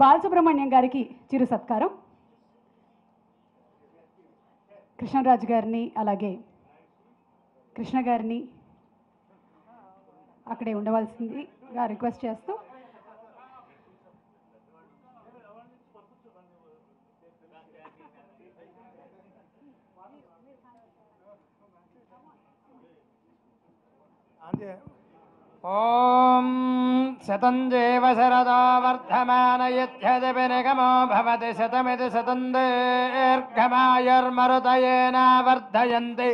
బాలసుబ్రహ్మణ్యం గారికి చిరు సత్కారం. కృష్ణరాజు గారిని అలాగే కృష్ణ గారిని అక్కడే ఉండవలసిందిగా రిక్వెస్ట్ చేస్తూ ఓం శతంజేవ శరదో వర్ధమానయత్యదివినిగమో భవతి శతమితి శతం దీర్ఘమాయుర్మరుతయేన వర్ధయంతి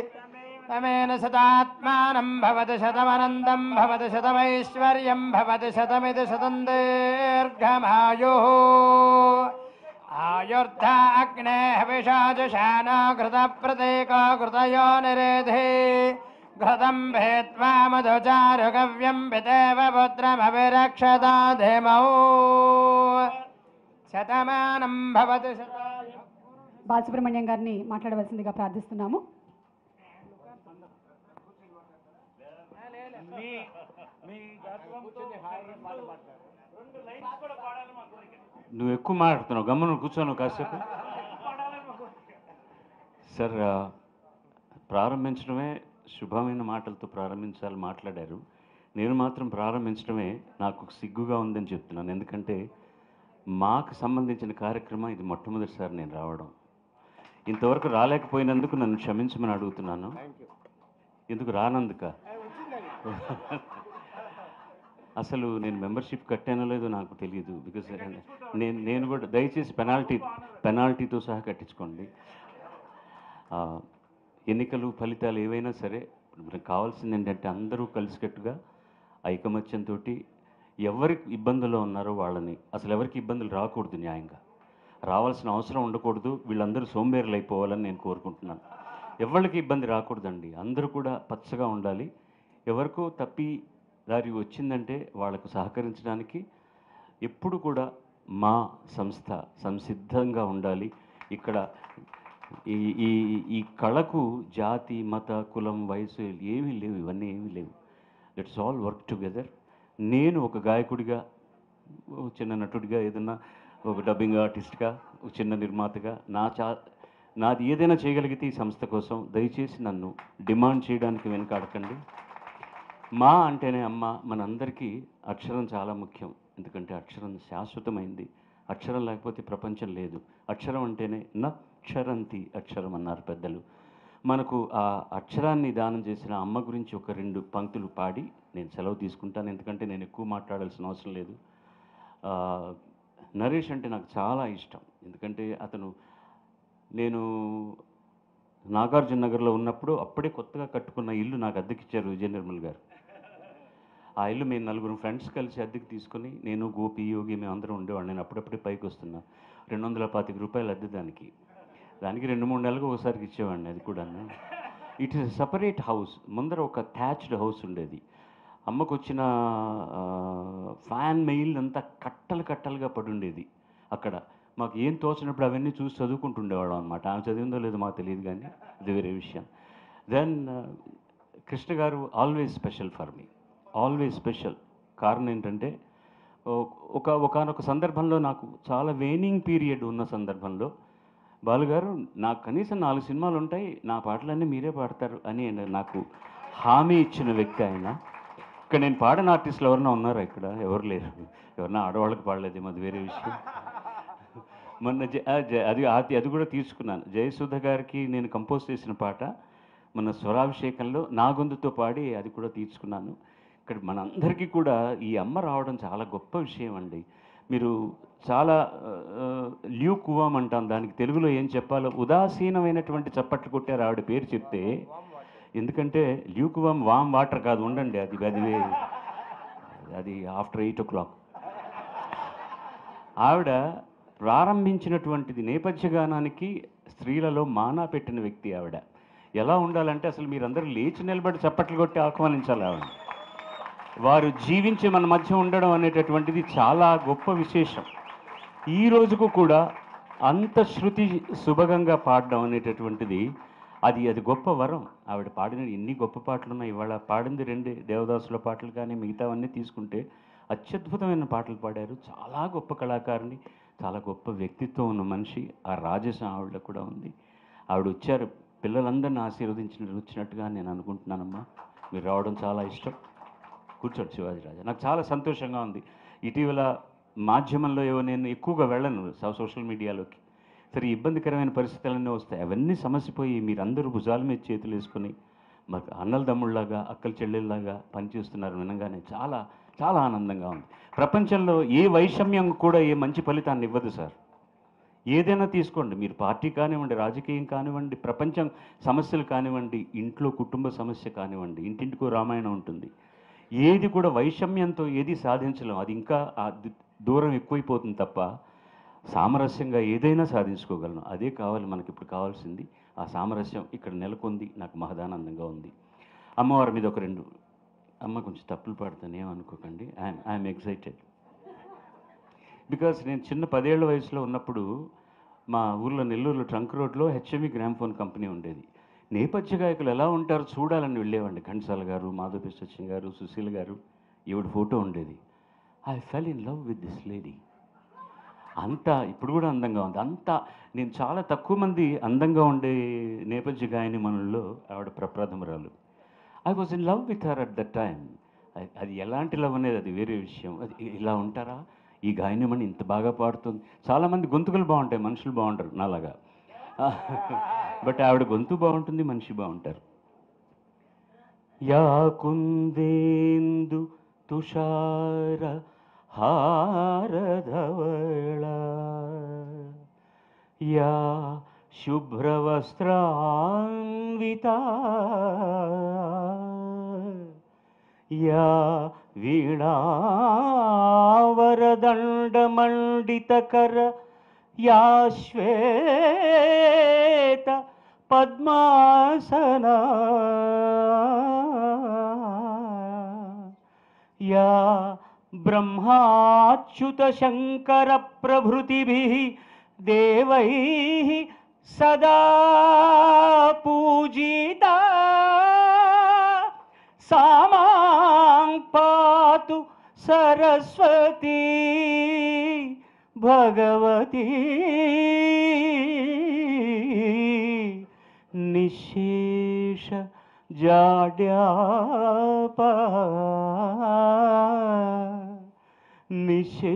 తమేన శతాత్మానం భవతి శతమనందం భవతి శతమైశ్వర్యం భవతి శతమితి శతం దీర్ఘమాయుః ఆయుర్ధ అగ్నేః విషాజుషానో ఘృతప్రతీకో ఘృతయో నిరేధే ఘృతం భేత్వా మధుచారుగవ్యం పితేవ పుత్రమవిరక్షతా ధేమౌ శతమానం భవతి శతాయు. బాలసుబ్రహ్మణ్యం గారిని మాట్లాడవలసిందిగా ప్రార్థిస్తున్నాము. నువ్వు ఎక్కువ మాట్లాడుతున్నావు, గమ్మును కూర్చోను కాసేపు. సార్, ప్రారంభించడమే శుభమైన మాటలతో ప్రారంభించాలి మాట్లాడారు. నేను మాత్రం ప్రారంభించడమే నాకు సిగ్గుగా ఉందని చెప్తున్నాను. ఎందుకంటే మాకు సంబంధించిన కార్యక్రమం ఇది మొట్టమొదటిసారి నేను రావడం. ఇంతవరకు రాలేకపోయినందుకు నన్ను క్షమించమని అడుగుతున్నాను. ఎందుకు రానందుక? అసలు నేను మెంబర్షిప్ కట్టానో లేదో నాకు తెలియదు. బికాజ్ నేను కూడా దయచేసి పెనాల్టీతో సహా కట్టించుకోండి. ఎన్నికలు ఫలితాలు ఏవైనా సరే మనకు కావాల్సింది ఏంటంటే అందరూ కలిసికట్టుగా ఐకమత్యంతో ఎవరి ఇబ్బందుల్లో ఉన్నారో వాళ్ళని, అసలు ఎవరికి ఇబ్బందులు రాకూడదు, న్యాయంగా రావాల్సిన అవసరం ఉండకూడదు. వీళ్ళందరూ సోంబేరులు అయిపోవాలని నేను కోరుకుంటున్నాను. ఎవరికి ఇబ్బంది రాకూడదండి. అందరూ కూడా పచ్చగా ఉండాలి. ఎవరికో తప్పి దారి వచ్చిందంటే వాళ్ళకు సహకరించడానికి ఎప్పుడు కూడా మా సంస్థ సంసిద్ధంగా ఉండాలి. ఇక్కడ ఈ ఈ ఈ కళకు జాతి, మత, కులం, వయసు ఏమీ లేవు. ఇవన్నీ ఏమీ లేవు. Let's all work together. నేను ఒక గాయకుడిగా, చిన్న నటుడిగా, ఏదన్నా ఒక డబ్బింగ్ ఆర్టిస్ట్గా, ఒక చిన్న నిర్మాతగా నాది ఏదైనా చేయగలిగితే ఈ సంస్థ కోసం దయచేసి నన్ను డిమాండ్ చేయడానికి వెనకాడకండి. మా అంటేనే అమ్మ. మనందరికీ అక్షరం చాలా ముఖ్యం. ఎందుకంటే అక్షరం శాశ్వతమైంది. అక్షరం లేకపోతే ప్రపంచం లేదు. అక్షరం అంటేనే నక్షరంతి అక్షరం అన్నారు పెద్దలు. మనకు ఆ అక్షరాన్ని దానం చేసిన అమ్మ గురించి ఒక 2 పంక్తులు పాడి నేను సెలవు తీసుకుంటాను. ఎందుకంటే నేను ఎక్కువ మాట్లాడాల్సిన అవసరం లేదు. నరేష్ అంటే నాకు చాలా ఇష్టం. ఎందుకంటే నేను నాగార్జున నగర్లో ఉన్నప్పుడు అప్పుడే కొత్తగా కట్టుకున్న ఇల్లు నాకు అద్దెకిచ్చారు విజయ నిర్మల్ గారు. ఆ ఇల్లు మేము 4 ఫ్రెండ్స్ కలిసి అద్దెకి తీసుకుని, నేను, గోపి, యోగి, మేము అందరం ఉండేవాడు. నేను అప్పుడప్పుడే పైకి వస్తున్నా. 225 రూపాయలు అద్దె దానికి 2-3 నెలలకు ఒకసారికి ఇచ్చేవాడిని. అది కూడా ఇట్ ఈస్ సపరేట్ హౌస్. ముందర ఒక థ్యాచ్డ్ హౌస్ ఉండేది. అమ్మకు వచ్చిన ఫ్యాన్ మెయిల్ అంతా కట్టలు కట్టలుగా పడి ఉండేది. అక్కడ మాకు ఏం తోచినప్పుడు అవన్నీ చూసి చదువుకుంటుండేవాళ్ళం అనమాట. ఆమె చదివిందో లేదో మాకు తెలియదు, కానీ అది వేరే విషయం. దెన్ కృష్ణ గారు always special for me, always special. కారణం ఏంటంటే ఒకనొక సందర్భంలో, నాకు చాలా వేనింగ్ పీరియడ్ ఉన్న సందర్భంలో, బాలుగారు నాకు కనీసం 4 సినిమాలు ఉంటాయి, నా పాటలన్నీ మీరే పాడతారు అని నాకు హామీ ఇచ్చిన వ్యక్తి ఆయన. ఇక్కడ నేను పాడిన ఆర్టిస్టులు ఎవరైనా ఉన్నారా? ఇక్కడ ఎవరు లేరు. ఎవరన్నా ఆడవాళ్ళకి పాడలేదేమో, అది వేరే విషయం. మొన్న అది కూడా తీసుకున్నాను. జయసుధ గారికి నేను కంపోజ్ చేసిన పాట మన స్వరాభిషేకంలో నా గొంతుతో పాడి అది కూడా తీసుకున్నాను. ఇక్కడ మనందరికీ కూడా ఈ అమ్మ రావడం చాలా గొప్ప విషయం అండి. మీరు చాలా ల్యూకువామ్ అంటాం, దానికి తెలుగులో ఏం చెప్పాలో, ఉదాసీనమైనటువంటి చప్పట్లు కొట్టారు ఆవిడ పేరు చెప్తే. ఎందుకంటే ల్యూకువామ్ వాటర్ కాదు, ఉండండి, అది ఆఫ్టర్ 8 o'clock. ఆవిడ ప్రారంభించినటువంటిది నేపథ్య గానానికి స్త్రీలలో మానా పెట్టిన వ్యక్తి ఆవిడ. ఎలా ఉండాలంటే అసలు మీరందరూ లేచి నిలబడి చప్పట్లు కొట్టి ఆహ్వానించాలి ఆవిడ. వారు జీవించి మన మధ్య ఉండడం అనేటటువంటిది చాలా గొప్ప విశేషం. ఈ రోజుకు కూడా అంత శృతి సుభగంగా పాడడం అనేటటువంటిది అది గొప్ప వరం. ఆవిడ పాడిన ఎన్ని గొప్ప పాటలు ఉన్నాయి. ఇవాళ పాడింది 2 దేవదాసుల పాటలు, కానీ మిగతావన్నీ తీసుకుంటే అత్యద్భుతమైన పాటలు పాడారు. చాలా గొప్ప కళాకారిణి, చాలా గొప్ప వ్యక్తిత్వం ఉన్న మనిషి. ఆ రాజసం ఆవిడ కూడా ఉంది. ఆవిడ వచ్చారు, పిల్లలందరిని వచ్చినట్టుగా నేను అనుకుంటున్నానమ్మా. మీరు రావడం చాలా ఇష్టం. కూర్చోండి శివాజీ రాజా. నాకు చాలా సంతోషంగా ఉంది. ఇటీవల మాధ్యమంలో నేను ఎక్కువగా వెళ్ళను సోషల్ మీడియాలోకి. సరే, ఇబ్బందికరమైన పరిస్థితులన్నీ వస్తాయి. అవన్నీ సమసిపోయి మీరందరూ భుజాల మీద చేతులు వేసుకొని మాకు అన్నల తమ్ముళ్ళలాగా, అక్కల చెల్లెళ్ళలాగా పనిచేస్తున్నారు వినగానే చాలా చాలా ఆనందంగా ఉంది. ప్రపంచంలో ఏ వైషమ్యం కూడా ఏ మంచి ఫలితాన్ని ఇవ్వదు సార్. ఏదైనా తీసుకోండి, మీరు పార్టీ కానివ్వండి, రాజకీయం కానివ్వండి, ప్రపంచం సమస్యలు కానివ్వండి, ఇంట్లో కుటుంబ సమస్య కానివ్వండి, ఇంటింటికో రామాయణం ఉంటుంది. ఏది కూడా వైషమ్యంతో ఏది సాధించలేం. అది ఇంకా దూరం ఎక్కువైపోతుంది తప్ప సామరస్యంగా ఏదైనా సాధించుకోగలను. అదే కావాలి మనకి ఇప్పుడు కావాల్సింది. ఆ సామరస్యం ఇక్కడ నెలకొంది. నాకు మహదానందంగా ఉంది. అమ్మవారి మీద ఒక రెండు, అమ్మ కొంచెం తప్పులు పాడుతాను ఏమనుకోకండి. ఐఎమ్ ఎక్సైటెడ్ బికాస్ నేను చిన్న 10 ఏళ్ల వయసులో ఉన్నప్పుడు మా ఊర్లో నెల్లూరులో ట్రంక్ రోడ్లో హెచ్ఎంవి గ్రామ్ఫోన్ కంపెనీ ఉండేది. నేపథ్య గాయకులు ఎలా ఉంటారో చూడాలని వెళ్ళేవాడిని. ఘంటసాల గారు, మాధవి సచిన్ గారు, సుశీల్ గారు, ఈవిడ ఫోటో ఉండేది. I fell in love with this lady. అంతా ఇప్పుడు కూడా అందంగా ఉంది. అంతా నేను చాలా తక్కువ మంది అందంగా ఉండే నేపథ్య గాయని మనల్లో ఆవిడ ప్రప్రథమరాలు. I was in love with her at that time. అది ఎలాంటి లవ్ అనేది అది వేరే విషయం. అది ఇలా ఉంటారా, ఈ గాయనిమణి ఇంత బాగా పాడుతుంది. చాలామంది గొంతుకులు బాగుంటాయి, మనుషులు బాగుంటారు నాలాగా. బట్ ఆవిడ గొంతు బాగుంటుంది, మనిషి బాగుంటారు. యా కుందేందు తుషార హారధవళ యా శుభ్రవస్త్రాన్వితా యా వీణావరదండమండితకర యా శ్వేత పద్మాసనా యా బ్రహ్మాచ్యుత శంకర ప్రభృతిభిః దేవైః సదా పూజితా సా మాం పాతు సరస్వతీ భగవతి నిశేష జాడ్యాపహ నిశేష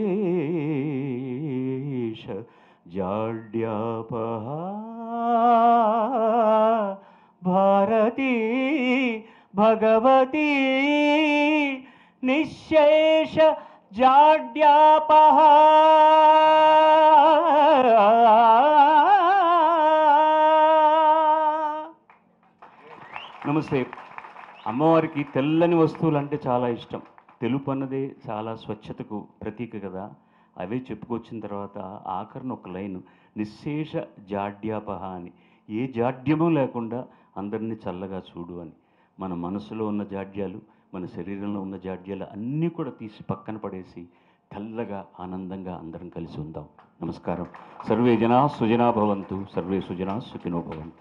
జాడ్యాపహ భారతీ భగవతి నిశేష జాడ్యాపహ. నమస్తే. అమ్మవారికి తెల్లని వస్తువులు అంటే చాలా ఇష్టం. తెలుపు అన్నదే చాలా స్వచ్ఛతకు ప్రతీక కదా. అవే చెప్పుకొచ్చిన తర్వాత ఆఖరణ ఒక లైను నిశేష జాడ్యాపహ అని. ఏ జాడ్యమూ లేకుండా అందరినీ చల్లగా చూడు అని. మన మనసులో ఉన్న జాడ్యాలు, మన శరీరంలో ఉన్న జాడ్యాలు అన్నీ కూడా తీసి పక్కన పడేసి తెల్లగా ఆనందంగా అందరం కలిసి ఉందాం. నమస్కారం. సర్వే జనా సుజనా భవంతు, సర్వే సుజనా సుఖినో భవంతు.